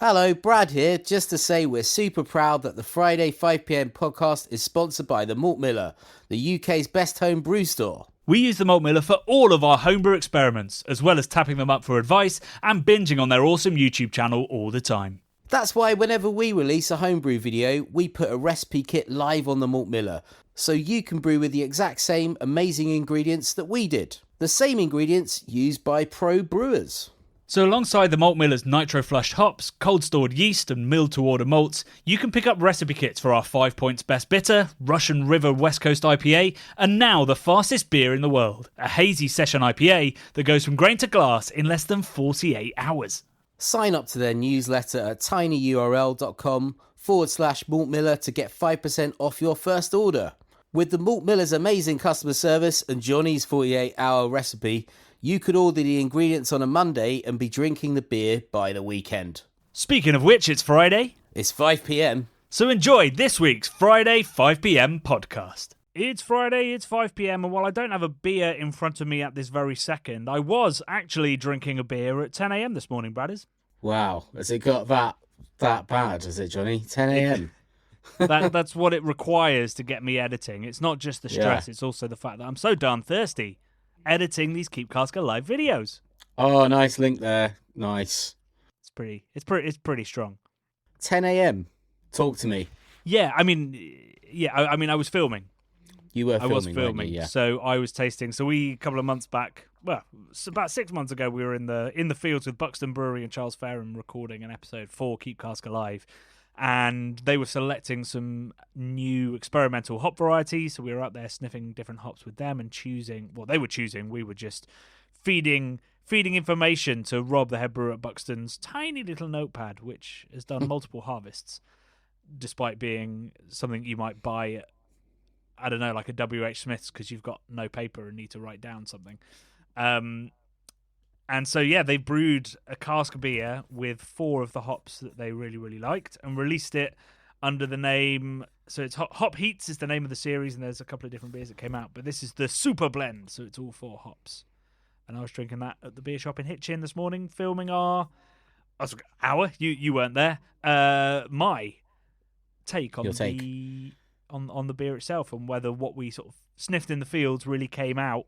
Hello, Brad here, just to say we're super proud that the Friday 5pm podcast is sponsored by the Malt Miller, the UK's best home brew store. We use the Malt Miller for all of our homebrew experiments, as well as tapping them up for advice and binging on their awesome YouTube channel all the time. That's why whenever we release a homebrew video, we put a recipe kit live on the Malt Miller, so you can brew with the exact same amazing ingredients that we did. The same ingredients used by pro brewers. So alongside the Malt Miller's nitro-flushed hops, cold-stored yeast and milled-to-order malts, you can pick up recipe kits for our 5 Points Best Bitter, Russian River West Coast IPA, and now the fastest beer in the world, a hazy session IPA that goes from grain to glass in less than 48 hours. Sign up to their newsletter at tinyurl.com/Malt Miller to get 5% off your first order. With the Malt Miller's amazing customer service and Johnny's 48-hour recipe, you could order the ingredients on a Monday and be drinking the beer by the weekend. Speaking of which, it's Friday. It's 5pm. So enjoy this week's Friday 5pm podcast. It's Friday, it's 5pm, and while I don't have a beer in front of me at this very second, I was actually drinking a beer at 10am this morning, Bradders. Wow, has it got that bad, has it, Johnny? 10am? That's what it requires to get me editing. It's not just the stress, It's also the fact that I'm so darn thirsty editing these Keep Cask Alive videos. Oh, nice link there. Nice. It's pretty strong. 10am. Talk to me. Yeah, I was filming. You were filming, I was filming, weren't you? Yeah. So I was tasting. So a couple of months back, about 6 months ago, we were in the fields with Buxton Brewery and Charles Fairham recording an episode for Keep Cask Alive, and they were selecting some new experimental hop varieties. So we were out there sniffing different hops with them and choosing. Well, they were choosing. We were just feeding information to Rob, the head brewer at Buxton's tiny little notepad, which has done multiple harvests, despite being something you might buy at, I don't know, like a WH Smith's, because you've got no paper and need to write down something. And so, yeah, they brewed a cask beer with 4 of the hops that they really, really liked and released it under the name. So it's Hop Heats is the name of the series, and there's a couple of different beers that came out. But this is the Super Blend, so it's all 4 hops. And I was drinking that at the beer shop in Hitchin this morning, filming our hour. You weren't there. My take on on the beer itself, and whether what we sort of sniffed in the fields really came out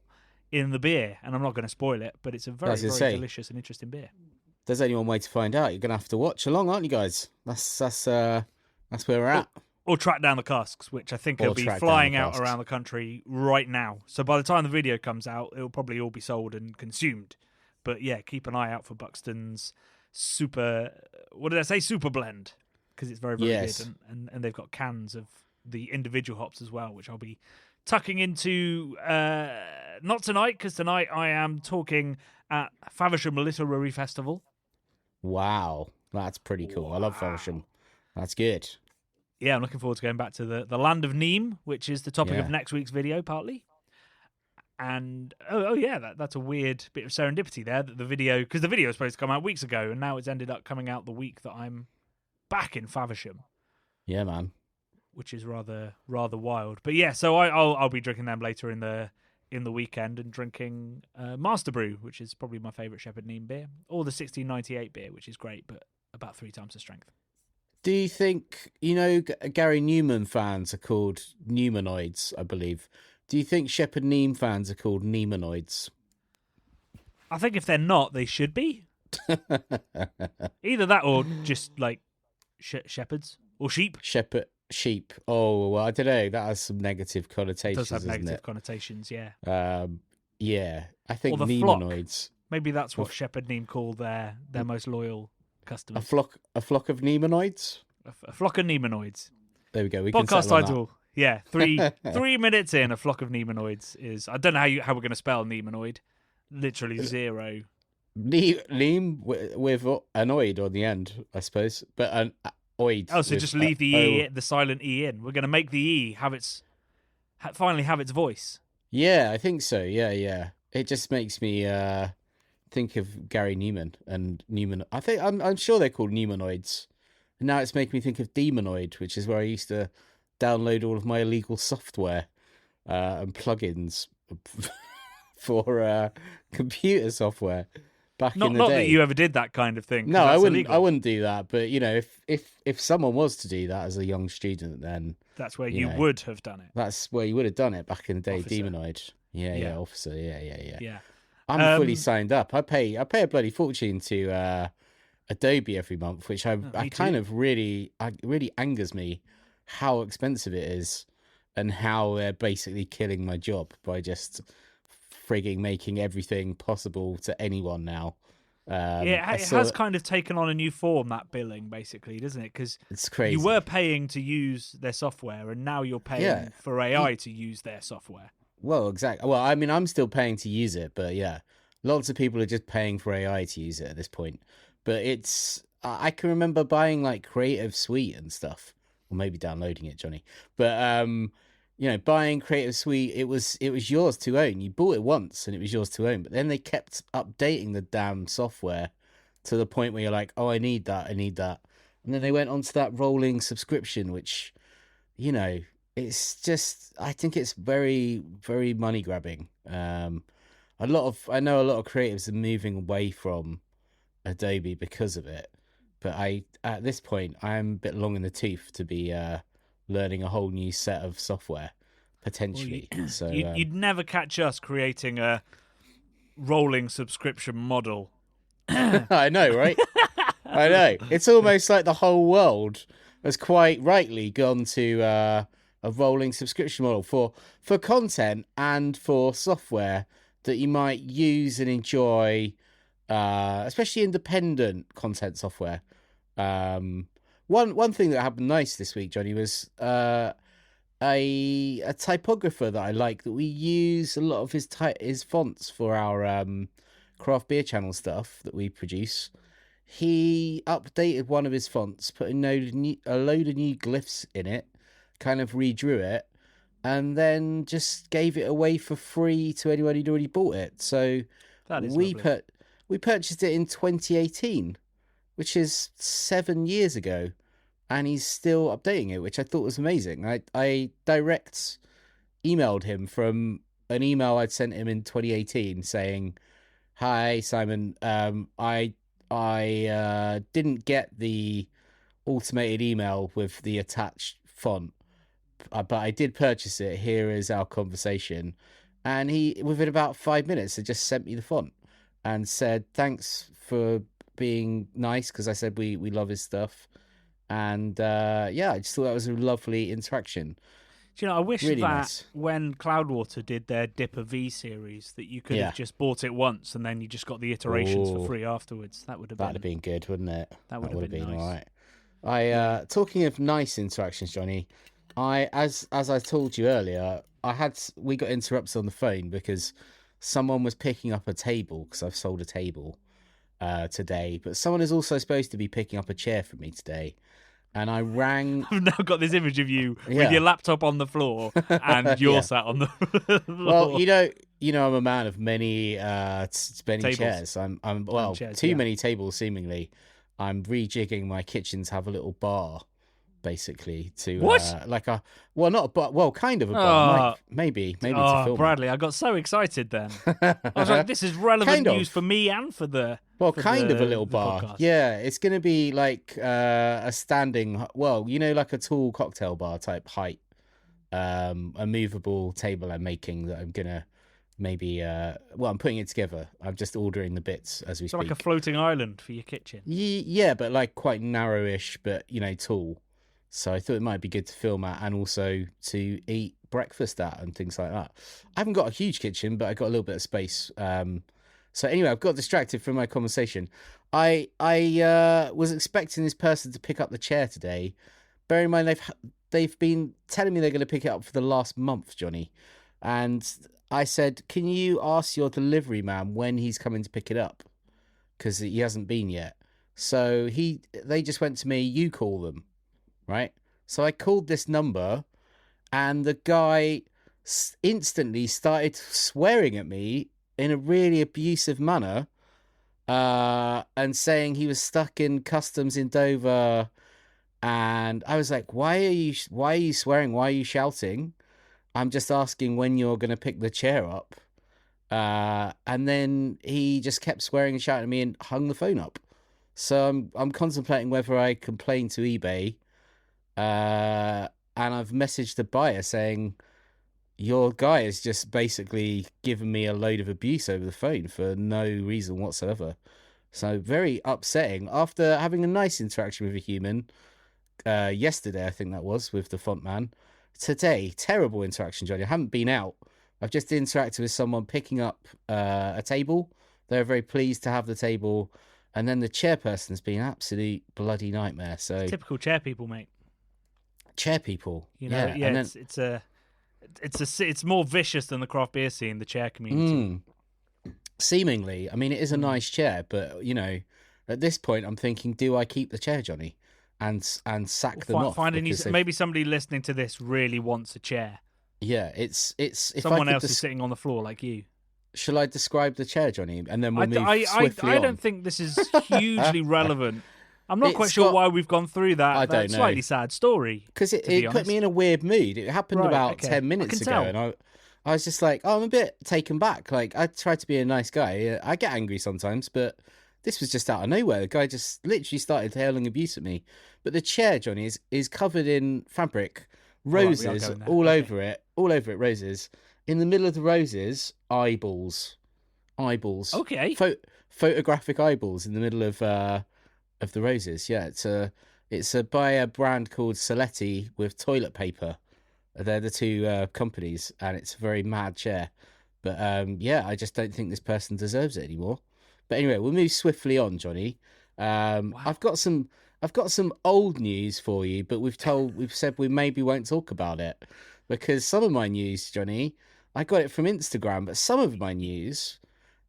in the beer. And I'm not going to spoil it, but it's a very, very delicious and interesting beer. There's only one way to find out. You're going to have to watch along, aren't you guys? That's where we're at. Or track down the casks, which I think will be flying out around the country right now. So by the time the video comes out, it'll probably all be sold and consumed. But yeah, keep an eye out for Buxton's Super Blend, because it's very, very good. And they've got cans of the individual hops as well, which I'll be tucking into, not tonight, because tonight I am talking at Faversham Literary Festival. Wow, that's pretty cool. Wow. I love Faversham. That's good. Yeah, I'm looking forward to going back to the land of Neam, which is the topic of next week's video, partly. And, that's a weird bit of serendipity there, that the video, because the video was supposed to come out weeks ago, and now it's ended up coming out the week that I'm back in Faversham. Yeah, man. Which is rather wild. But yeah, so I'll be drinking them later in the weekend, and drinking Master Brew, which is probably my favourite Shepherd Neame beer, or the 1698 beer, which is great, but about 3 times the strength. Do you think, Gary Newman fans are called Neamenoids, I believe. Do you think Shepherd Neame fans are called Neamenoids? I think if they're not, they should be. Either that or just like shepherds or sheep. Sheep. Oh, well, I don't know. That has some negative connotations. It does have negative connotations, yeah. Yeah. I think Neamenoids. Maybe that's what Shepherd Neame call their most loyal customers. A flock of Neamenoids? A flock of Neamenoids. There we go. Podcast title. Yeah, 3 minutes in, a flock of Neamenoids is. I don't know how we're going to spell Neamenoid. Literally 0. Neame with annoyed on the end, I suppose. But an oid. Oh, so just leave the silent E in. We're going to make the E finally have its voice. Yeah, I think so. Yeah. It just makes me think of Gary Newman and Newman. I'm sure they're called Neamenoids. And now it's making me think of Demonoid, which is where I used to download all of my illegal software and plugins for computer software. back in Not the not that day. you ever did that kind of thing, because No, I that's wouldn't. I illegal. wouldn't do that. But if someone was to do that as a young student, then That's where you you know would have done it, that's where you would have done it back in the day. officer. Demonoid. Yeah, Yeah, yeah, officer. Yeah, yeah, yeah. yeah. I'm fully signed up. I pay a bloody fortune to Adobe every month, which I Me kind too. of really angers me how expensive it is and how they're basically killing my job by just frigging making everything possible to anyone now. Yeah, I it has saw kind of taken on a new form, that billing, basically, doesn't it? Because it's you were crazy. paying to use their software, and now you're Yeah. paying for AI to use their software. Well, exactly. Well, I mean, I'm still paying to use it, but yeah, lots of people are just paying for AI to use it at this point. But I can remember buying like Creative Suite and stuff, or maybe downloading it, Johnny. But buying Creative Suite, it was yours to own. You bought it once and it was yours to own, but then they kept updating the damn software to the point where you're like, oh, I need that, and then they went onto that rolling subscription, which you know, it's just I think it's very very money grabbing. I know a lot of creatives are moving away from Adobe because of it, but I at this point I am a bit long in the tooth to be learning a whole new set of software Well, potentially. So you'd never catch us creating a rolling subscription model. I know, right? I know. It's almost like the whole world has quite rightly gone to a rolling subscription model for content and for software that you might use and enjoy, especially independent content software. One thing that happened nice this week, Johnny, was a typographer that I like that we use a lot of his fonts for our craft beer channel stuff that we produce. He updated one of his fonts, put a load of new glyphs in it, kind of redrew it, and then just gave it away for free to anyone who'd already bought it. So That is we lovely. put we purchased it in 2018, which is 7 years ago, and he's still updating it, which I thought was amazing. I direct emailed him from an email I'd sent him in 2018 saying, "Hi Simon, I didn't get the automated email with the attached font, but I did purchase it. Here is our conversation." And he, within about 5 minutes, had just sent me the font and said, "Thanks for being nice," because I said we love his stuff. And yeah, I just thought that was a lovely interaction. Do you know, I wish Really that nice. when Cloudwater did their Dipper V series, that you could have Yeah. just bought it once and then you just got the iterations for Oh, free afterwards. That would have that'd have been been good, wouldn't it? that would That have would have been been all nice. right. I Yeah. talking of nice interactions, Johnny. As I told you earlier, we got interrupted on the phone because someone was picking up a table because I've sold a table today, but someone is also supposed to be picking up a chair for me today, and I rang. I've now got this image of you with your Yeah, laptop on the floor and you're yeah. sat on the Well, floor. I'm a man of many Tables chairs. I'm and well, chairs, too yeah. many tables seemingly. I'm rejigging my kitchen to have a little bar, basically to What? like a well, not a bar, well, kind of a bar. Might Oh, maybe to oh, film Bradley, I got so excited then. I was like, it. this is relevant Kind news for of. me and for the Well, for kind of a little the bar. podcast. Yeah, it's gonna be like a standing, well, like a tall cocktail bar type height, a movable table I'm making that I'm gonna maybe I'm putting it together. I'm just ordering the bits as we So like a speak. floating island for your kitchen. Yeah, but like quite narrowish, but tall. So I thought it might be good to film at and also to eat breakfast at and things like that. I haven't got a huge kitchen, but I got a little bit of space. So anyway, I've got distracted from my conversation. I was expecting this person to pick up the chair today. Bear in mind they've been telling me they're going to pick it up for the last month, Johnny. And I said, "Can you ask your delivery man when he's coming to pick it up? Because he hasn't been yet." So they just went to me, "You call them," right? So I called this number, and the guy instantly started swearing at me in a really abusive manner, and saying he was stuck in customs in Dover. And I was like, why are you swearing? Why are you shouting? I'm just asking when you're going to pick the chair up. And then he just kept swearing and shouting at me and hung the phone up. So I'm contemplating whether I complain to eBay. And I've messaged the buyer saying, your guy has just basically given me a load of abuse over the phone for no reason whatsoever. So very upsetting. After having a nice interaction with a human yesterday, I think that was, with the font man. Today, terrible interaction, Johnny. I haven't been out. I've just interacted with someone picking up a table. They're very pleased to have the table. And then the chairperson's been an absolute bloody nightmare. So Typical chair people, mate. Chair people. You know, yeah. And then, it's more vicious than the craft beer scene, the chair community. Seemingly. I mean, it is a nice chair, but, you know, at this point, I'm thinking, do I keep the chair, Johnny? And sack them off? Maybe somebody listening to this really wants a chair. Yeah, it's if someone else is sitting on the floor like you. Shall I describe the chair, Johnny? And then we'll move swiftly on. I don't think this is hugely relevant. I'm not quite sure why we've gone through that slightly sad story. Because it put me in a weird mood. It happened about 10 minutes ago, and I was just like, I'm a bit taken back. Like, I try to be a nice guy. I get angry sometimes, but this was just out of nowhere. The guy just literally started hurling abuse at me. But the chair, Johnny, is covered in fabric, roses all over it, roses. In the middle of the roses, eyeballs. Okay. Photographic eyeballs in the middle of the roses. Yeah, it's by a brand called Saletti with toilet paper. They're the two companies, and it's a very mad chair. But I just don't think this person deserves it anymore. But anyway, we'll move swiftly on, Johnny. Wow. I've got some old news for you, but we've said we maybe won't talk about it because some of my news, Johnny, I got it from Instagram, but some of my news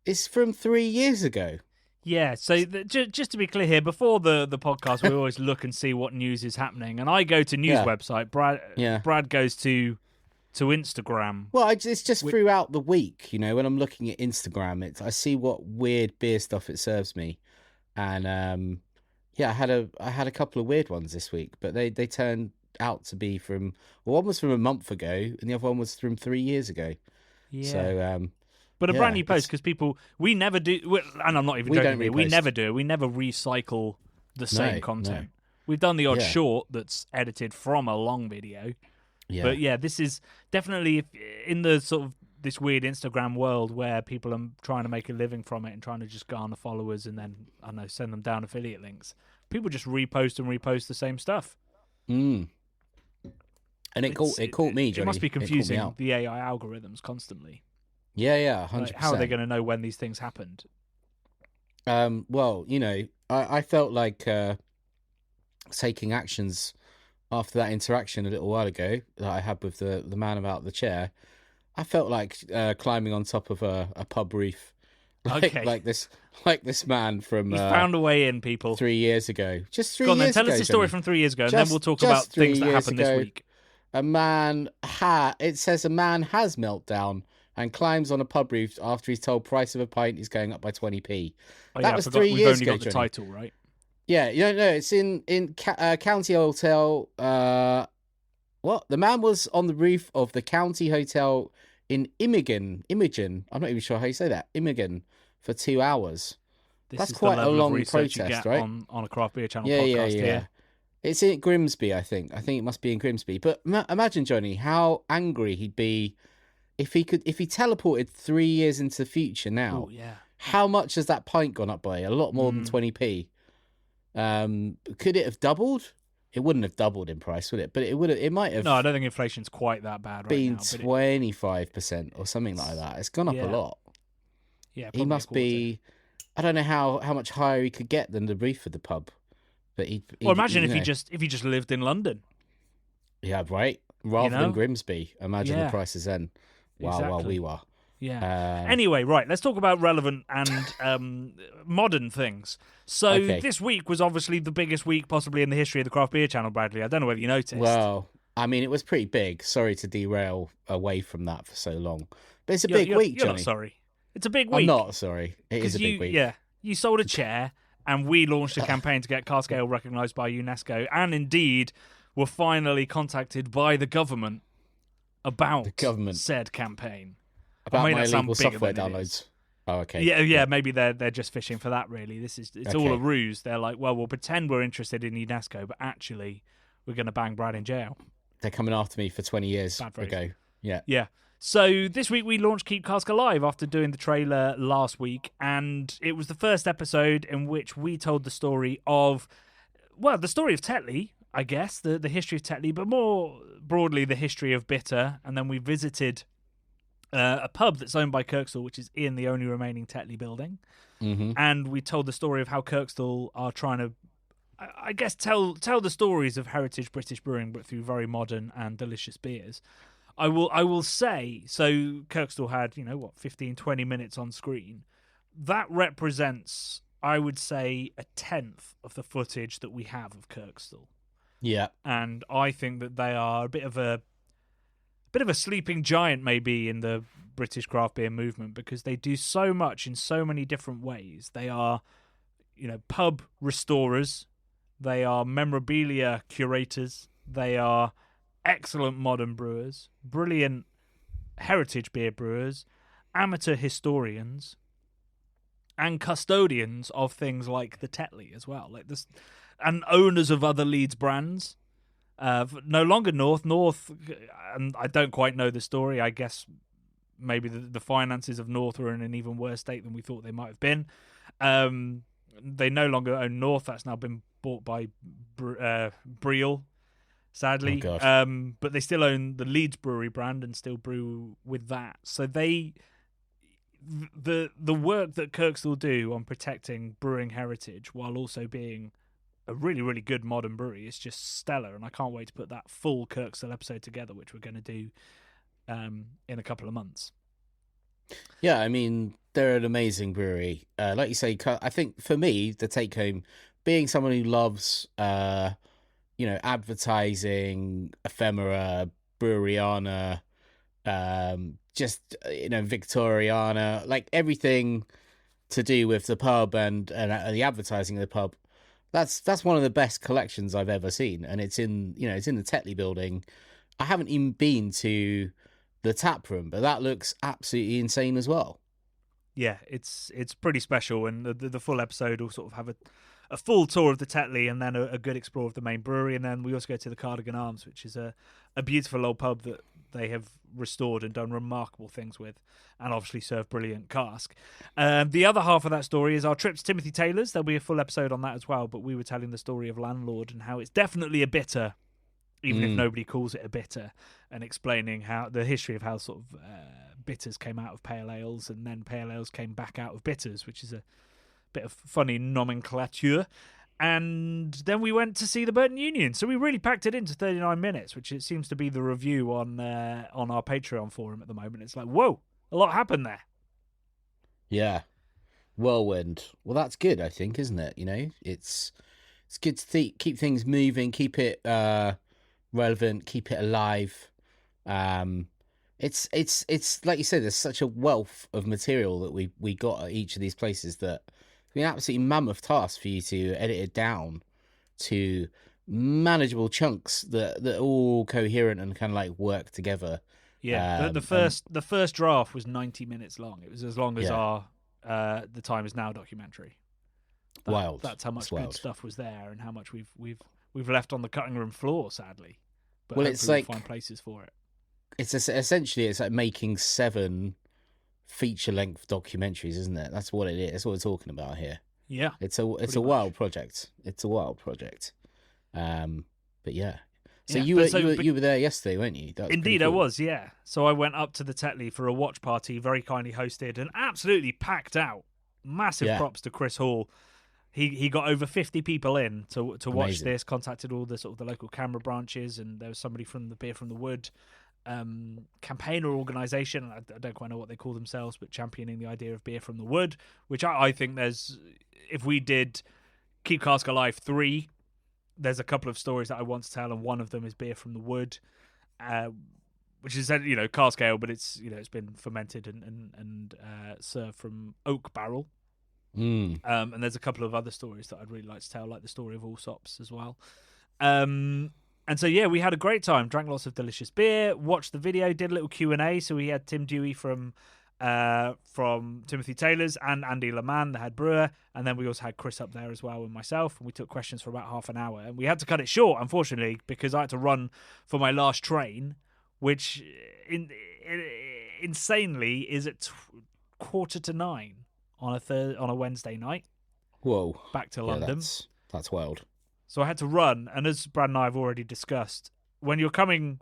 is from 3 years ago. Yeah, so just to be clear here, before the podcast, we always look and see what news is happening, and I go to news website. Brad goes to Instagram. Well, it's just throughout the week, you know, when I'm looking at Instagram, I see what weird beer stuff it serves me, and I had a couple of weird ones this week, but they turned out to be one was from a month ago, and the other one was from 3 years ago. Yeah. So. But a brand new post, because we never do, and I'm not even joking here, we never do, we never recycle the same content. No. We've done the odd short that's edited from a long video. Yeah. But this is definitely in the sort of this weird Instagram world where people are trying to make a living from it and trying to just garner followers and then, I don't know, send them down affiliate links. People just repost the same stuff. And it caught me, Johnny. It must be confusing the AI algorithms constantly. Yeah, 100%. Like, how are they going to know when these things happened? Well, you know, I felt like taking actions after that interaction a little while ago that I had with the man about the chair. I felt like climbing on top of a pub roof, like this man from. He's found a way in, people. 3 years ago, just 3 Go on, years then. Tell ago, us the story Johnny. from 3 years ago, and then we'll talk about things that happened this week. It says a man has meltdown and climbs on a pub roof after he's told price of a pint is going up by 20p. That was 3 years ago, We've only got the title, right? Yeah, you don't know. It's in County Hotel. What? The man was on the roof of the County Hotel in Imogen. I'm not even sure how you say that. Imogen for 2 hours. That's quite a long protest, right? On a craft beer channel podcast. Yeah. It's in Grimsby, I think. I think it must be in Grimsby. But imagine, Johnny, how angry he'd be if he teleported 3 years into the future now. Ooh, yeah. How much has that pint gone up by? A lot more than 20p. Could it have doubled? It wouldn't have doubled in price, would it? But it would have. It might have. No, I don't think inflation's quite that bad right now. 25% or something like that. It's gone up a lot. Yeah, he must be. I don't know how much higher he could get than the roof of the pub. But imagine if he just lived in London. Yeah, right. Rather than Grimsby. Imagine the prices then. Wow, exactly. we were. Yeah. Anyway, right, let's talk about relevant and modern things. So this week was obviously the biggest week possibly in the history of the Craft Beer Channel, Bradley. I don't know whether you noticed. Well, I mean, it was pretty big. Sorry to derail away from that for so long. But it's a big week, Johnny. You're not sorry. It's a big week. I'm not sorry. It is a big week. Yeah, you sold a chair, and we launched a campaign to get Cask Ale recognised by UNESCO, and indeed were finally contacted by the government about said campaign. I About may my not sound illegal bigger software than it is. downloads. Oh, okay. Yeah, maybe they're just fishing for that. Really, it's all a Okay. ruse. They're like, well, we'll pretend we're interested in UNESCO, but actually, we're going to bang Brad in jail. They're coming after me for 20 years Bad phrase. ago. Yeah. Yeah. So this week we launched Keep Cask Alive after doing the trailer last week, and it was the first episode in which we told the story of, well, the story of Tetley, I guess, the history of Tetley, but more broadly the history of Bitter, and then we visited a pub that's owned by Kirkstall, which is in the only remaining Tetley building, Mm-hmm. and we told the story of how Kirkstall are trying to, I guess, tell the stories of heritage British brewing, but through very modern and delicious beers. I will say, so Kirkstall had, 15, 20 minutes on screen. That represents, I would say, a tenth of the footage that we have of Kirkstall. Yeah. And I think that they are a bit of a sleeping giant, maybe, in the British craft beer movement, because they do so much in so many different ways. They are, pub restorers. They are memorabilia curators. They are excellent modern brewers, brilliant heritage beer brewers, amateur historians, and custodians of things like the Tetley as well, like this, and owners of other Leeds brands. No longer North, and I don't quite know the story. I guess maybe the finances of North are in an even worse state than we thought they might have been. They no longer own North. That's now been bought by Briel, sadly. Oh, gosh. But they still own the Leeds Brewery brand and still brew with that. So the work that Kirkstall do on protecting brewing heritage while also being a really, really good modern brewery is just stellar. And I can't wait to put that full Kirkstall episode together, which we're going to do in a couple of months. Yeah, I mean, they're an amazing brewery. Like you say, I think for me, the take home, being someone who loves, advertising, ephemera, breweryana, Victoriana, like everything to do with the pub and the advertising of the pub. That's one of the best collections I've ever seen, and it's in the Tetley building. I haven't even been to the tap room, but that looks absolutely insane as well. Yeah, it's pretty special, and the full episode will sort of have a full tour of the Tetley and then a good explore of the main brewery, and then we also go to the Cardigan Arms, which is a beautiful old pub that they have restored and done remarkable things with, and obviously serve brilliant cask. The other half of that story is our trip to Timothy Taylor's. There'll be a full episode on that as well, but we were telling the story of Landlord and how it's definitely a bitter, even if nobody calls it a bitter, and explaining how the history of how sort of bitters came out of pale ales, and then pale ales came back out of bitters, which is a bit of funny nomenclature. And then we went to see the Burton Union, so we really packed it into 39 minutes, which it seems to be the review on our Patreon forum at the moment. It's like, whoa, a lot happened there. Yeah, whirlwind. Well, that's good, I think, isn't it? It's good to keep things moving, keep it relevant, keep it alive. It's like you said, there's such a wealth of material that we got at each of these places that it's been an absolutely mammoth task for you to edit it down to manageable chunks that are all coherent and kind of like work together. Yeah, the first draft was 90 minutes long. It was as long as our The Time Is Now documentary. Wild. That's how much good wild stuff was there, and how much we've left on the cutting room floor, sadly. But well, hopefully it's like we'll find places for it. It's essentially like making 7 feature-length documentaries, isn't it? That's what it is. That's what we're talking about here. Yeah, it's a wild project. It's a wild project. But yeah. So you were there yesterday, weren't you? Indeed, cool. I was. Yeah. So I went up to the Tetley for a watch party, very kindly hosted, and absolutely packed out. Massive props to Chris Hall. He got over 50 people in to watch this. Contacted all the sort of the local camera branches, and there was somebody from the Beer from the Wood campaign or organisation. I don't quite know what they call themselves, but championing the idea of beer from the wood, which I think if we did Keep Cask Alive 3, there's a couple of stories that I want to tell, and one of them is beer from the wood, which is cask ale, but it's it's been fermented and served from oak barrel. And there's a couple of other stories that I'd really like to tell, like the story of Allsops as well. And so we had a great time. Drank lots of delicious beer. Watched the video. Did a little Q&A. So we had Tim Dewey from Timothy Taylor's and Andy Leman, the head brewer, and then we also had Chris up there as well and myself. And we took questions for about half an hour, and we had to cut it short, unfortunately, because I had to run for my last train, which insanely is at 9:15 on a Wednesday night. Whoa! Back to London. That's wild. So I had to run, and as Brad and I have already discussed, when you're coming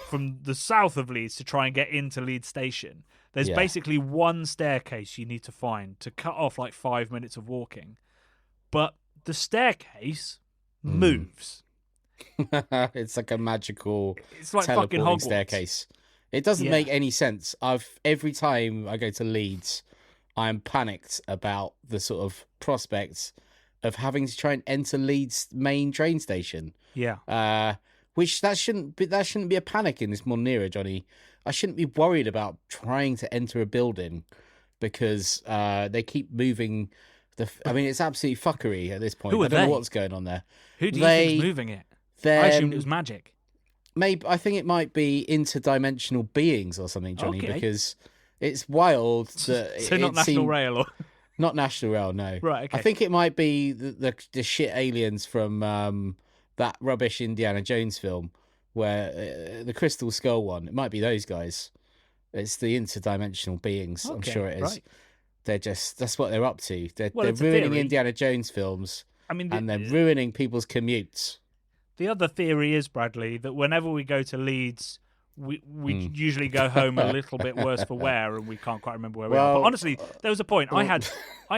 from the south of Leeds to try and get into Leeds Station, there's basically one staircase you need to find to cut off like 5 minutes of walking. But the staircase moves. It's like a magical it's like fucking Hogwarts staircase. It doesn't make any sense. Every time I go to Leeds, I'm panicked about the sort of prospects of having to try and enter Leeds main train station. Yeah. Which that shouldn't be a panic in this modern era, Johnny. I shouldn't be worried about trying to enter a building because they keep moving. I mean, it's absolutely fuckery at this point. Who are I don't they? know what's going on there. Who do you think's moving it? I assumed it was magic. Maybe I think it might be interdimensional beings or something, Johnny, Okay. because it's wild that So not National Rail or not National Rail, no. Right, okay. I think it might be the shit aliens from that rubbish Indiana Jones film where the Crystal Skull one. It might be those guys. It's the interdimensional beings. Okay, I'm sure it is. right. That's what they're up to. They're It's a ruining theory. Indiana Jones films. I mean, And they're ruining people's commutes. the other theory is, Bradley, that whenever we go to Leeds, we usually go home a little bit worse for wear, and we can't quite remember where we are. But honestly, there was a point. I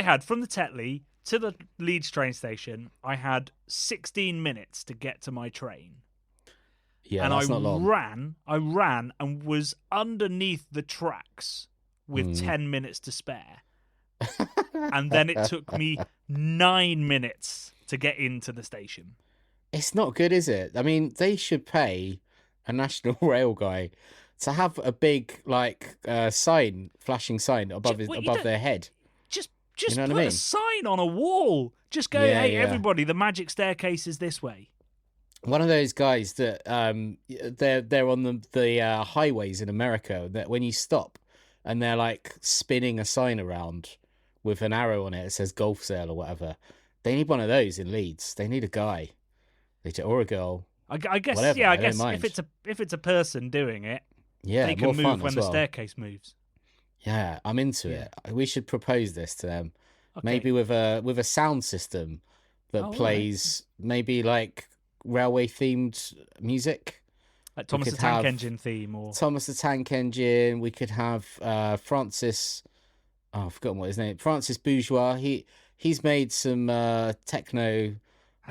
had from the Tetley to the Leeds train station, I had 16 minutes to get to my train. Yeah, and that's not long. I ran and was underneath the tracks with 10 minutes to spare. And then it took me 9 minutes to get into the station. It's not good, is it? I mean, they should pay a National Rail guy to have a big flashing sign above their head. Just You know what put I mean? a sign on a wall. Just go, hey, everybody, the magic staircase is this way. One of those guys that they're on the highways in America that when you stop and they're like spinning a sign around with an arrow on it that says golf sale or whatever. They need one of those in Leeds. They need a guy or a girl. I guess whatever, yeah. I don't guess mind. if it's a person doing it, Yeah, they more can fun move when as the well. staircase moves. Yeah, I'm into it. We should propose this to them. Okay. Maybe with a sound system that plays maybe like railway themed music. Like Thomas the Tank Engine theme or Thomas the Tank Engine. We could have Francis. Oh, I've forgotten what his name. Francis Bourgeois. He's made some techno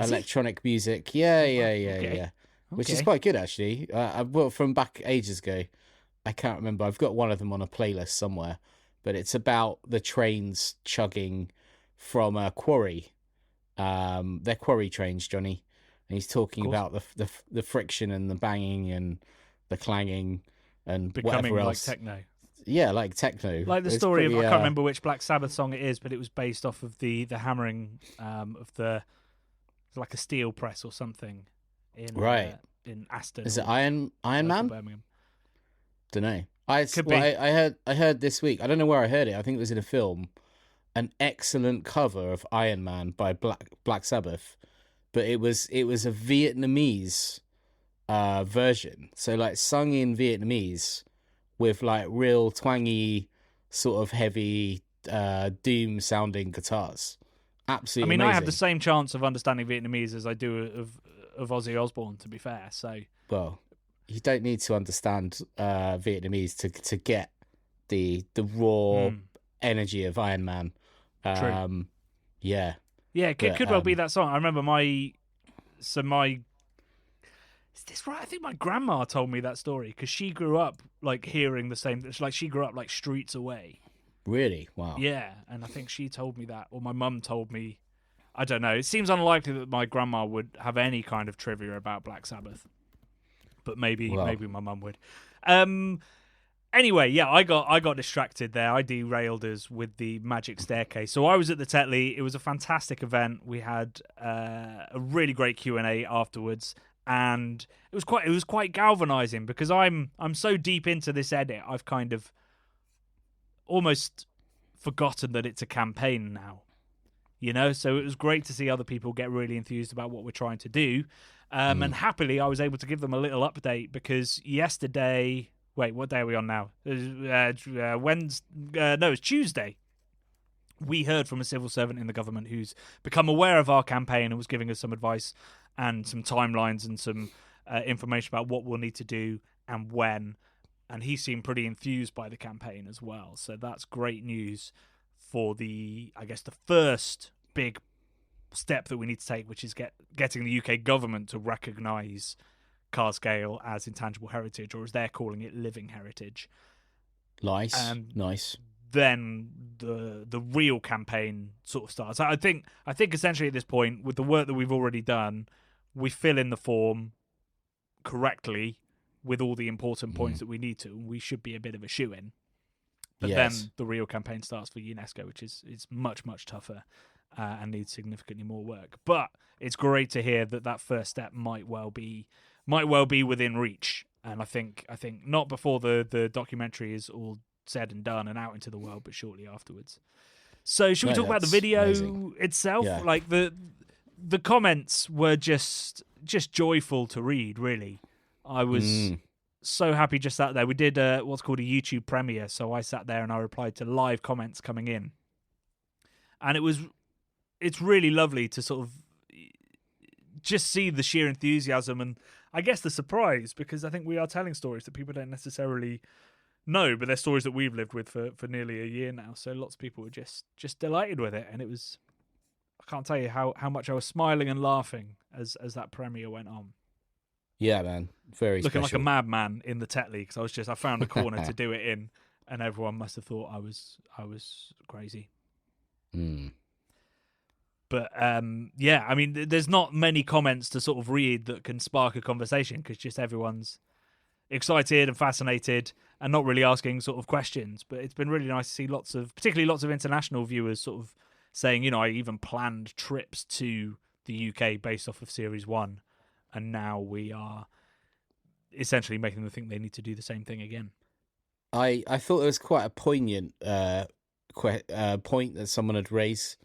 electronic music. Yeah. Which is quite good actually. Well, from back ages ago. I can't remember. I've got one of them on a playlist somewhere, but it's about the trains chugging from a quarry. They're quarry trains, Johnny, and he's talking about the friction and the banging and the clanging and becoming whatever else. like techno. Yeah, like techno. Like the It's story of pretty, I can't remember which Black Sabbath song it is, but it was based off of the hammering of the like a steel press or something in Aston. Is it Iron Man? Birmingham. Don't know. Could be. I heard this week. I don't know where I heard it. I think it was in a film. An excellent cover of Iron Man by Black Sabbath, but it was a Vietnamese version. So like sung in Vietnamese with like real twangy, sort of heavy doom sounding guitars. Absolutely. I mean, amazing. I have the same chance of understanding Vietnamese as I do of Ozzy Osbourne. To be fair, so well. You don't need to understand Vietnamese to get the raw energy of Iron Man. True. Yeah. Yeah, it could well be that song. I remember is this right? I think my grandma told me that story because she grew up like hearing the same. Like she grew up like streets away. Really? Wow. Yeah, and I think she told me that, or my mum told me. I don't know. It seems unlikely that my grandma would have any kind of trivia about Black Sabbath. But maybe my mum would. Anyway, yeah, I got distracted there. I derailed us with the magic staircase. So I was at the Tetley. It was a fantastic event. We had a really great Q&A afterwards. and it was quite galvanizing because I'm so deep into this edit, I've kind of almost forgotten that it's a campaign now. So it was great to see other people get really enthused about what we're trying to do. And happily, I was able to give them a little update because yesterday... Wait, what day are we on now? Wednesday? No, it's Tuesday. We heard from a civil servant in the government who's become aware of our campaign and was giving us some advice and some timelines and some information about what we'll need to do and when. And he seemed pretty enthused by the campaign as well. So that's great news for the first big step that we need to take, which is getting the UK government to recognise Cask Ale as intangible heritage, or as they're calling it, living heritage. Nice. Then the real campaign sort of starts. I think essentially at this point, with the work that we've already done, we fill in the form correctly with all the important points that we need to. We should be a bit of a shoo-in. But then the real campaign starts for UNESCO, which is much, much tougher and needs significantly more work. But it's great to hear that first step might well be within reach. And I think not before the documentary is all said and done and out into the world, but shortly afterwards. So should we talk about the video itself? Yeah. Like the comments were just joyful to read, really. I was so happy just sat there. We did what's called a YouTube premiere, so I sat there and I replied to live comments coming in. And it's really lovely to sort of just see the sheer enthusiasm and I guess the surprise, because I think we are telling stories that people don't necessarily know, but they're stories that we've lived with for nearly a year now. So lots of people were just delighted with it, and it was, I can't tell you how much I was smiling and laughing as that premiere went on. Yeah, man, very looking special. like a madman in the Tetley because I found a corner to do it in, and everyone must have thought I was crazy. But yeah, I mean, there's not many comments to sort of read that can spark a conversation because just everyone's excited and fascinated and not really asking sort of questions. But it's been really nice to see particularly lots of international viewers sort of saying, I even planned trips to the UK based off of Series 1, and now we are essentially making them think they need to do the same thing again. I thought it was quite a poignant point that someone had raised.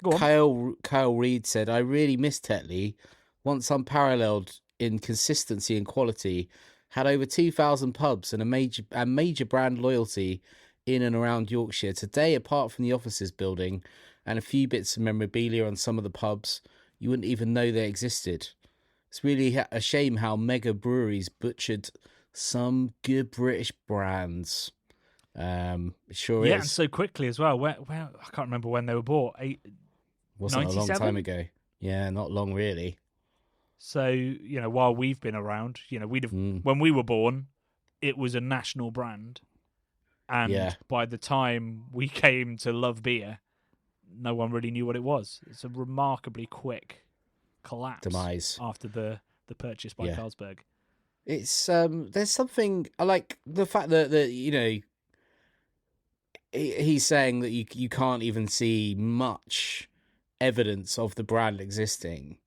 Kyle Reed said, "I really miss Tetley. Once unparalleled in consistency and quality, had over 2,000 pubs and a major brand loyalty in and around Yorkshire. Today, apart from the offices building and a few bits of memorabilia on some of the pubs, you wouldn't even know they existed. It's really a shame how mega breweries butchered some good British brands." It sure is. Yeah, and so quickly as well. Where I can't remember when they were bought. Wasn't 97? a long time ago. Yeah, not long really. So, while we've been around, we'd have when we were born, it was a national brand. And by the time we came to love beer, no one really knew what it was. It's a remarkably quick demise after the purchase by Carlsberg. It's there's something I like the fact that he's saying that you can't even see much evidence of the brand existing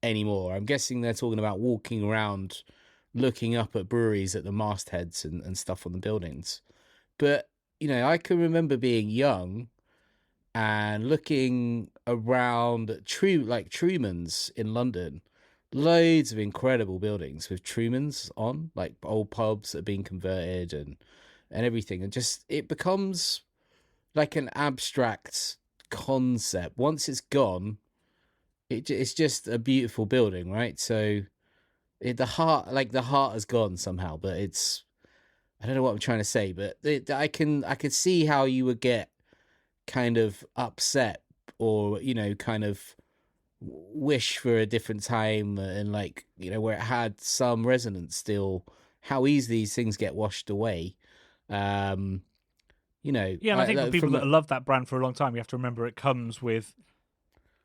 anymore. I'm guessing they're talking about walking around looking up at breweries at the mastheads and stuff on the buildings. But I can remember being young and looking around Truman's in London. Loads of incredible buildings with Truman's on, like old pubs that are being converted and everything. And just, it becomes like an abstract concept. Once it's gone, it's just a beautiful building, right? So the heart has gone somehow, but I don't know what I'm trying to say, but I could see how you would get kind of upset or, kind of wish for a different time and where it had some resonance still, how easily these things get washed away. Yeah, and I think for people that love that brand for a long time, you have to remember it comes with,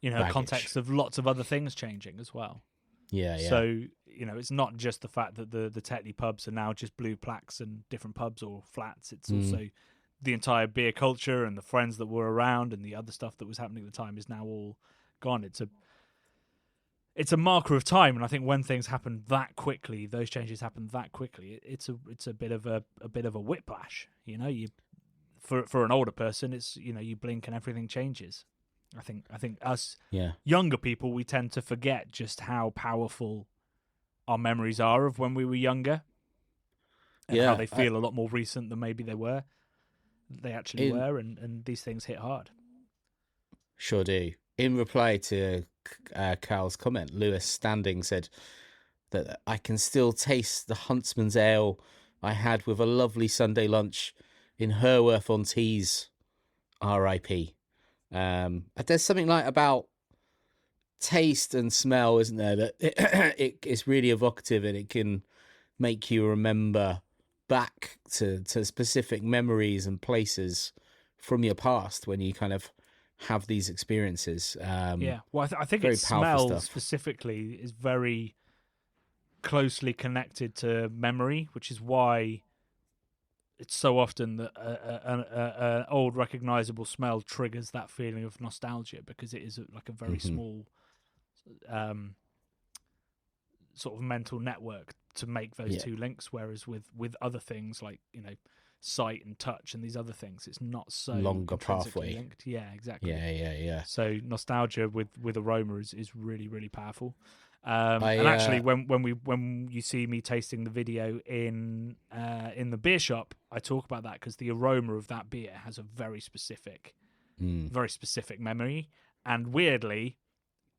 baggage. Context of lots of other things changing as well. Yeah. So, it's not just the fact that the Tetley pubs are now just blue plaques and different pubs or flats. It's also the entire beer culture and the friends that were around and the other stuff that was happening at the time is now all gone. it's a marker of time, and I think when things happen that quickly, those changes happen that quickly. It's a bit of a whiplash, you know. You for an older person, it's, you know, you blink and everything changes. I think us younger people, we tend to forget just how powerful our memories are of when we were younger, and how they feel a lot more recent than maybe they actually were, and these things hit hard. Sure do. In reply to Carl's comment, Lewis Standing said that I can still taste the Huntsman's ale I had with a lovely Sunday lunch in Herworth-on-Tees, R.I.P. There's something like about taste and smell, isn't there, that it's really evocative, and it can make you remember back to specific memories and places from your past when you kind of have these experiences. Well, I think it smell specifically is very closely connected to memory, which is why it's so often that an old recognizable smell triggers that feeling of nostalgia, because it is like a very small sort of mental network to make those two links, whereas with other things like, you know, sight and touch and these other things, it's not so longer pathway linked. Yeah, exactly. Yeah. So nostalgia with aroma is really, really powerful. And actually, when you see me tasting the video in the beer shop, I talk about that because the aroma of that beer has a very specific memory. And weirdly,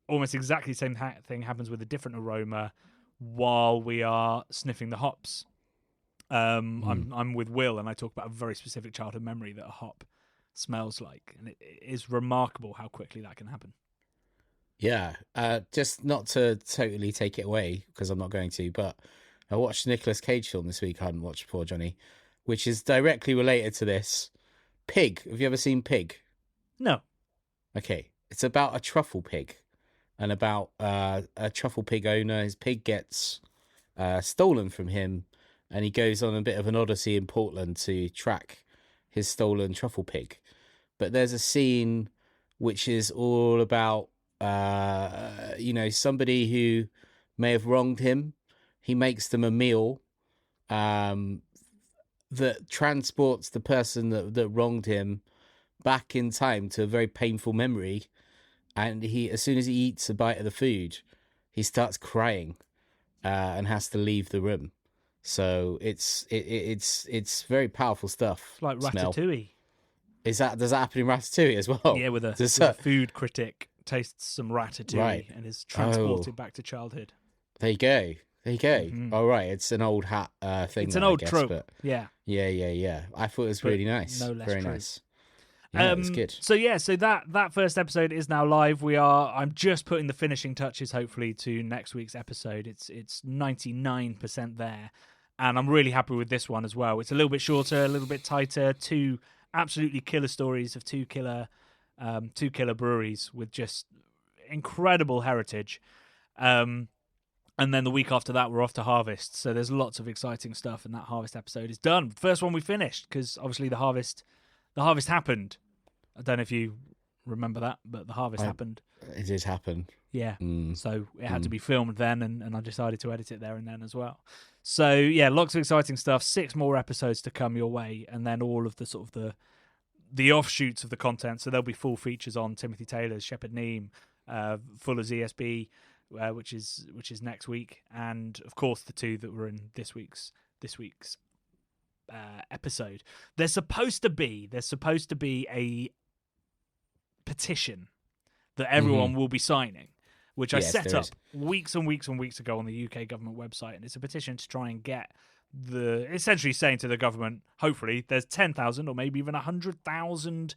almost exactly the same thing happens with a different aroma while we are sniffing the hops. I'm with Will, and I talk about a very specific childhood memory that a hop smells like, and it is remarkable how quickly that can happen. Yeah, just not to totally take it away, because I'm not going to, but I watched a Nicolas Cage film this week I hadn't watched before, Johnny, which is directly related to this. Pig. Have you ever seen Pig? No. Okay. It's about a truffle pig, and about a truffle pig owner. His pig gets stolen from him, and he goes on a bit of an odyssey in Portland to track his stolen truffle pig. But there's a scene which is all about somebody who may have wronged him. He makes them a meal that transports the person that wronged him back in time to a very painful memory. And he, as soon as he eats a bite of the food, he starts crying and has to leave the room. So it's very powerful stuff. It's like Ratatouille. Does that happen in Ratatouille as well? Yeah, with a food critic tastes some ratatouille and is transported back to childhood. There you go. Mm-hmm. All right, it's an old hat thing. It's an old trope. But yeah. I thought it was really nice. No less very true. Nice. Yeah, it's good. So that first episode is now live. I'm just putting the finishing touches, hopefully, to next week's episode. It's 99% there, and I'm really happy with this one as well. It's a little bit shorter, a little bit tighter. Two absolutely killer stories of two killer breweries with just incredible heritage. And then the week after that, we're off to Harvest. So there's lots of exciting stuff, and that Harvest episode is done. First one we finished, because obviously the Harvest happened. I don't know if you remember that, but the Harvest happened. It did happen. Yeah. So it had to be filmed then, and I decided to edit it there and then as well. So yeah, lots of exciting stuff. 6 more episodes to come your way, and then all of the sort of the offshoots of the content. So there'll be full features on Timothy Taylor's Shepherd Neame, Fuller's ESB, which is next week, and of course the 2 that were in this week's episode. There's supposed to be a petition that everyone will be signing, which I set up weeks and weeks and weeks ago on the UK government website, and it's a petition to try and get essentially saying to the government, hopefully there's 10,000 or maybe even 100,000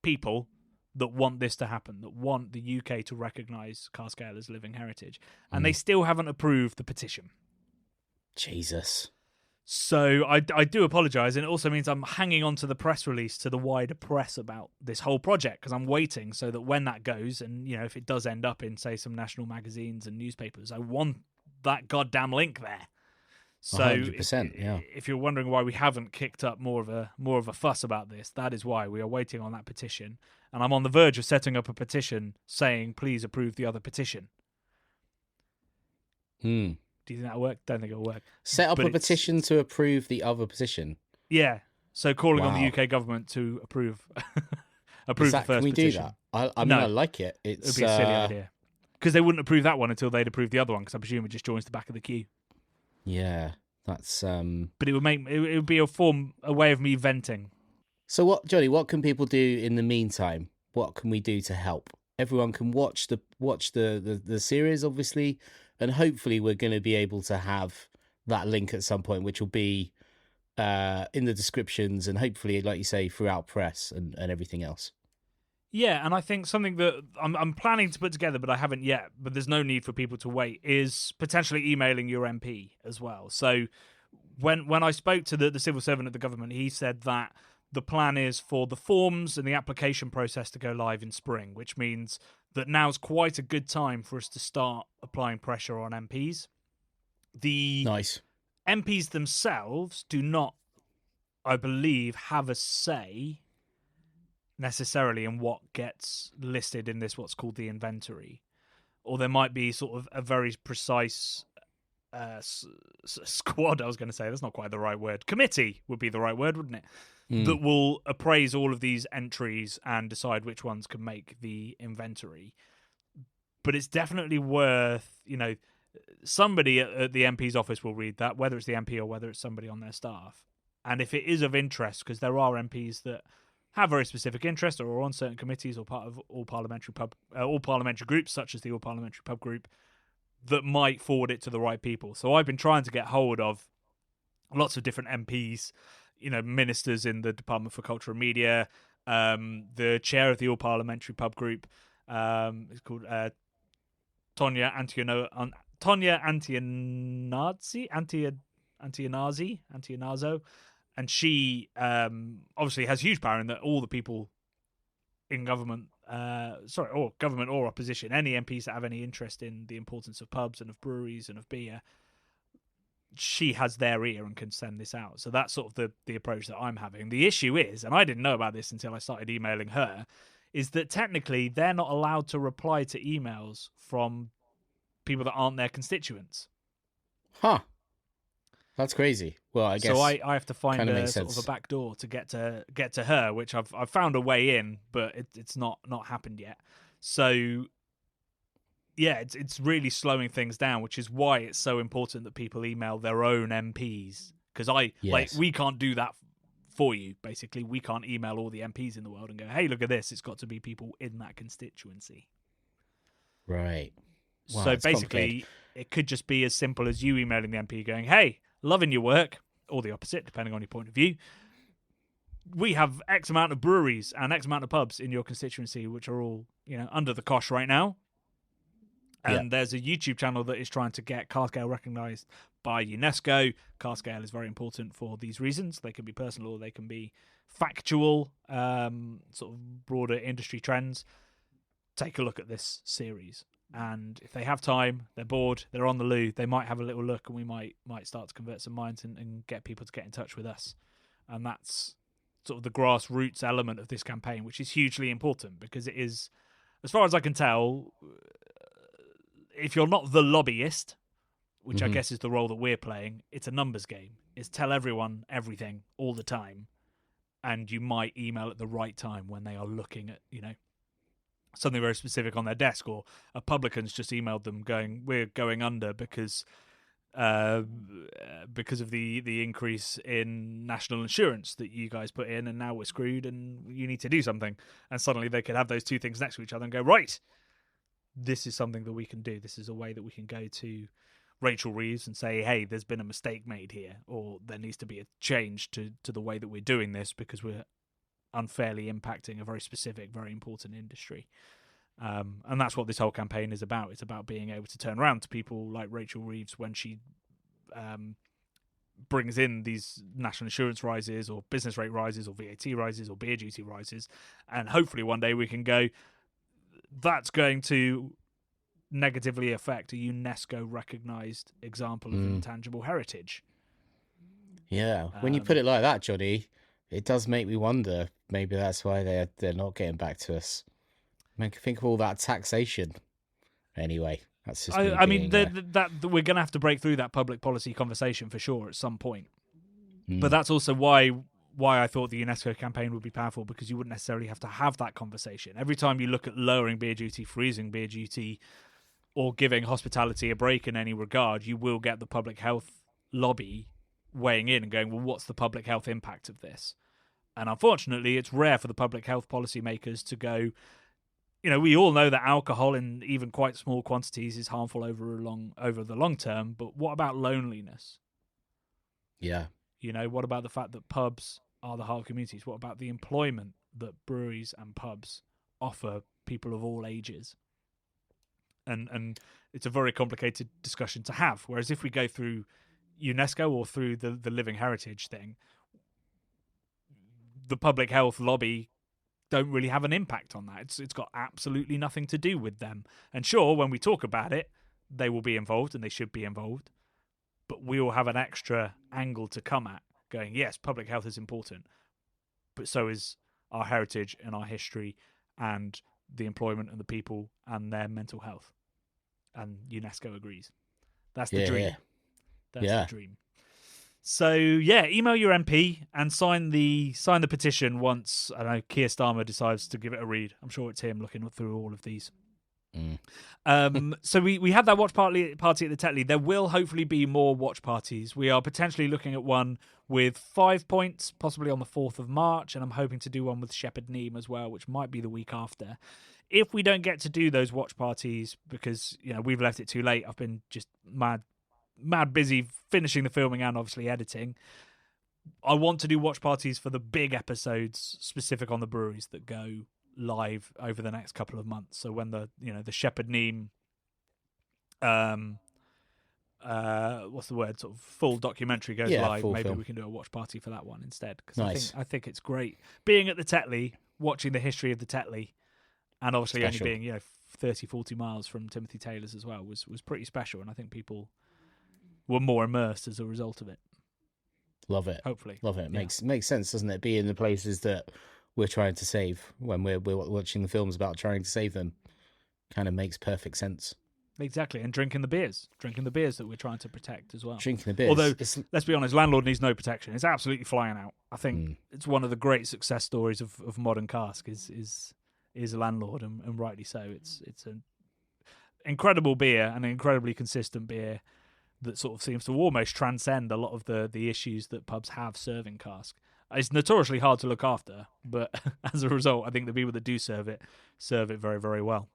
people that want this to happen, that want the UK to recognise Cask Ale as living heritage, and they still haven't approved the petition. Jesus. So I do apologise, and it also means I'm hanging on to the press release to the wider press about this whole project, because I'm waiting so that when that goes, and if it does end up in, say, some national magazines and newspapers, I want that goddamn link there. So 100%, yeah. If you're wondering why we haven't kicked up more of a fuss about this, that is why. We are waiting on that petition, and I'm on the verge of setting up a petition saying, please approve the other petition. Hmm. Do you think that'll work? Don't think it'll work. Set up But a petition to approve the other petition. Yeah. So calling on the Wow. UK government to approve Is the that, can first we do petition. that? I mean, No, I like it. it would It's be a silly idea. Because they wouldn't approve that one until they'd approve the other one, because I presume it just joins the back of the queue. yeah, that's But it would be a way of me venting. So what, Johnny? What can people do in the meantime? What can we do to help? Everyone can watch the series, obviously, and hopefully we're going to be able to have that link at some point, which will be in the descriptions and hopefully, like you say, throughout press and everything else. Yeah, and I think something that I'm planning to put together, but I haven't yet, but there's no need for people to wait, is potentially emailing your MP as well. So when I spoke to the civil servant at the government, he said that the plan is for the forms and the application process to go live in spring, which means that now's quite a good time for us to start applying pressure on MPs. The Nice. MPs themselves do not, I believe, have a say necessarily in what gets listed in this what's called the inventory, or there might be sort of a very precise squad. I was going to say that's not quite the right word. Committee would be the right word, wouldn't it? That will appraise all of these entries and decide which ones can make the inventory. But it's definitely worth, somebody at the MP's office will read that, whether it's the MP or whether it's somebody on their staff. And if it is of interest, because there are MPs that have very specific interest or are on certain committees or part of all parliamentary groups, such as the All Parliamentary Pub Group, that might forward it to the right people. So I've been trying to get hold of lots of different MPs, ministers in the Department for Culture and Media, the chair of the All Parliamentary Pub Group, is called Tonya Antionazzo, and she obviously has huge power in that all the people in government, or government or opposition, any MPs that have any interest in the importance of pubs and of breweries and of beer, she has their ear and can send this out. So that's sort of the approach that I'm having. The issue is, and I didn't know about this until I started emailing her, is that technically they're not allowed to reply to emails from people that aren't their constituents. Huh. That's crazy. Well, I guess so. I have to find a sort sense. of a back door to get to her, which I've found a way in, but it's not happened yet. So yeah, it's really slowing things down, which is why it's so important that people email their own MPs, because we can't do that for you. Basically, we can't email all the MPs in the world and go, hey, look at this. It's got to be people in that constituency. Right. Wow, so basically, it could just be as simple as you emailing the MP going, hey, loving your work, or the opposite, depending on your point of view. We have X amount of breweries and X amount of pubs in your constituency, which are all, under the cosh right now. And there's a YouTube channel that is trying to get Cask Ale recognised by UNESCO. Cask Ale is very important for these reasons. They can be personal or they can be factual, sort of broader industry trends. Take a look at this series. And if they have time, they're bored, they're on the loo, they might have a little look, and we might start to convert some minds and get people to get in touch with us. And that's sort of the grassroots element of this campaign, which is hugely important, because it is, as far as I can tell, if you're not the lobbyist, which I guess is the role that we're playing, it's a numbers game. It's tell everyone everything all the time, and you might email at the right time when they are looking at, something very specific on their desk, or a publican's just emailed them going, we're going under because of the increase in national insurance that you guys put in, and now we're screwed and you need to do something. And suddenly they could have those two things next to each other and go, right, this is something that we can do. This is a way that we can go to Rachel Reeves and say, hey, there's been a mistake made here, or there needs to be a change to the way that we're doing this, because we're unfairly impacting a very specific, very important industry. And that's what this whole campaign is about. It's about being able to turn around to people like Rachel Reeves when she brings in these national insurance rises or business rate rises or VAT rises or beer duty rises, and hopefully one day we can go, that's going to negatively affect a UNESCO recognised example of intangible heritage. Yeah, when you put it like that, Johnny, it does make me wonder. Maybe that's why they're not getting back to us. Think of all that taxation. Anyway. That's just me I mean, being. that we're going to have to break through that public policy conversation for sure at some point. But Mm, that's also why I thought the UNESCO campaign would be powerful, because you wouldn't necessarily have to have that conversation. Every time you look at lowering beer duty, freezing beer duty, or giving hospitality a break in any regard, you will get the public health lobby weighing in and going, well, what's the public health impact of this? And unfortunately, it's rare for the public health policymakers to go, we all know that alcohol in even quite small quantities is harmful over the long term, but what about loneliness? yeah. What about the fact that pubs are the heart of communities? What about the employment that breweries and pubs offer people of all ages? And it's a very complicated discussion to have. Whereas if we go through UNESCO or through the living heritage thing, the public health lobby don't really have an impact on that. It's got absolutely nothing to do with them. And sure, when we talk about it, they will be involved and they should be involved. But we will have an extra angle to come at, going, yes, public health is important, but so is our heritage and our history and the employment and the people and their mental health. And UNESCO agrees. That's the dream. Yeah. That's Yeah. the dream. So yeah, email your MP and sign the petition once, I don't know, Keir Starmer decides to give it a read. I'm sure it's him looking through all of these. So we had that watch party at the Tetley. There will hopefully be more watch parties. We are potentially looking at one with 5 points, possibly on the 4th of March, and I'm hoping to do one with Shepherd Neame as well, which might be the week after. If we don't get to do those watch parties because we've left it too late, I've been just mad busy finishing the filming and obviously editing. I want to do watch parties for the big episodes specific on the breweries that go live over the next couple of months. So when the Shepherd Neame what's the word, sort of full documentary goes live, maybe film. we can do a watch party for that one instead, because Nice. I think it's great being at the Tetley, watching the history of the Tetley, and obviously Special. only being 30-40 miles from Timothy Taylor's as well was pretty special, and I think people were more immersed as a result of it. Love it. Hopefully. Love it. Makes sense, doesn't it? Be in the places that we're trying to save when we're watching the films about trying to save them. Kind of makes perfect sense. Exactly, and drinking the beers that we're trying to protect as well. Drinking the beers. Although, let's be honest, landlord needs no protection. It's absolutely flying out. I think it's one of the great success stories of modern cask is a landlord, and rightly so. It's an incredible beer and an incredibly consistent beer that sort of seems to almost transcend a lot of the issues that pubs have serving cask. It's notoriously hard to look after, but as a result, I think the people that do serve it very, very well.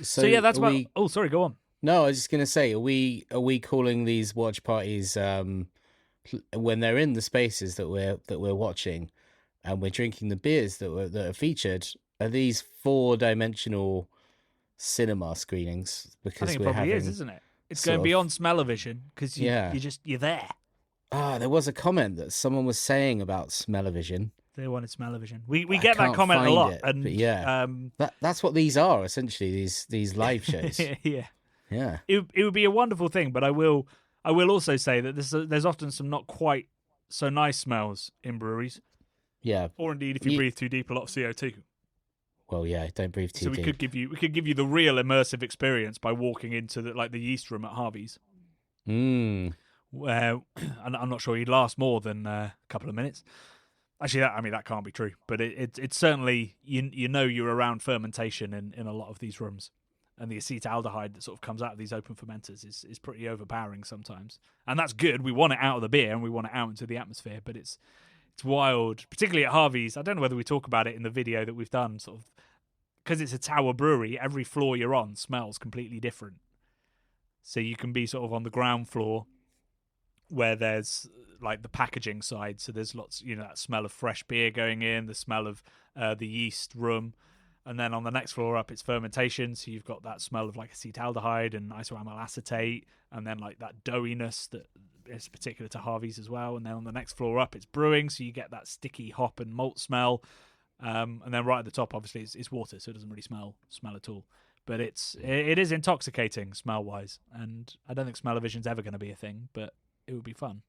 So yeah, that's about. Oh, sorry, go on. No, I was just going to say, are we calling these watch parties when they're in the spaces that we're watching, and we're drinking the beers that are featured? Are these 4-dimensional cinema screenings? Because I think it probably is, isn't it? It's going beyond smell-o-vision because you're there. There was a comment that someone was saying about smell-o-vision. They wanted smell-o-vision. We get that comment a lot, and that's what these are essentially. These live shows. Yeah. It would be a wonderful thing, but I will also say that there's often some not quite so nice smells in breweries. Yeah. Or indeed, if you breathe too deep, a lot of CO2. Well, yeah, don't breathe too deep. So we could give you the real immersive the walking into the yeast room at Harvey's. Where I'm not sure you'd last more than a couple of minutes. Actually, that can't be true. But it's certainly you're around fermentation in a lot of these rooms, and the acetaldehyde that sort of comes out of these open fermenters is pretty overpowering sometimes, and that's good. We want it out of the beer and we want it out into the atmosphere, but it's wild, particularly at Harvey's. I don't know whether we talk about it in the video that we've done, sort of, because it's a tower brewery. Every floor you're on smells completely different. So you can be sort of on the ground floor where there's like the packaging side. So there's lots, that smell of fresh beer going in, the smell of the yeast room. And then on the next floor up, it's fermentation. So you've got that smell of like acetaldehyde and isoamyl acetate, and then like that doughiness that is particular to Harvey's as well. And then on the next floor up, it's brewing. So you get that sticky hop and malt smell. And then right at the top, obviously, it's water. So it doesn't really smell at all. But it is intoxicating smell wise. And I don't think smell-o-vision's ever going to be a thing, but it would be fun.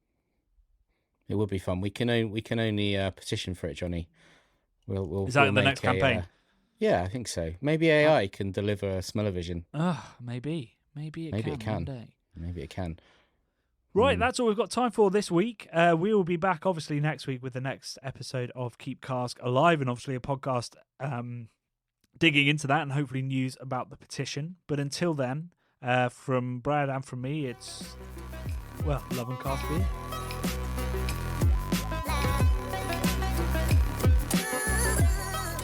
It would be fun. We can only petition for it, Johnny. Is that in the next campaign? Yeah, I think so. Maybe AI can deliver smell-o-vision. Maybe. Maybe it Maybe can it can. one day. Maybe it can. Right, that's all we've got time for this week. We will be back, obviously, next week with the next episode of Keep Cask Alive, and obviously a podcast digging into that and hopefully news about the petition. But until then, from Brad and from me, it's, well, love and cask beer.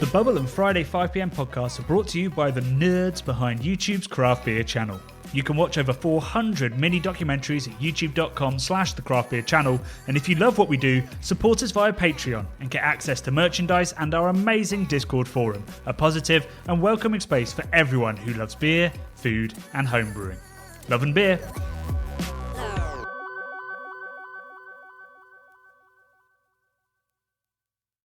The Bubble and Friday 5pm podcasts are brought to you by the nerds behind YouTube's craft beer channel. You can watch over 400 mini documentaries at youtube.com/the craft beer channel, and if you love what we do, support us via Patreon and get access to merchandise and our amazing Discord forum, a positive and welcoming space for everyone who loves beer, food and homebrewing. Love and beer.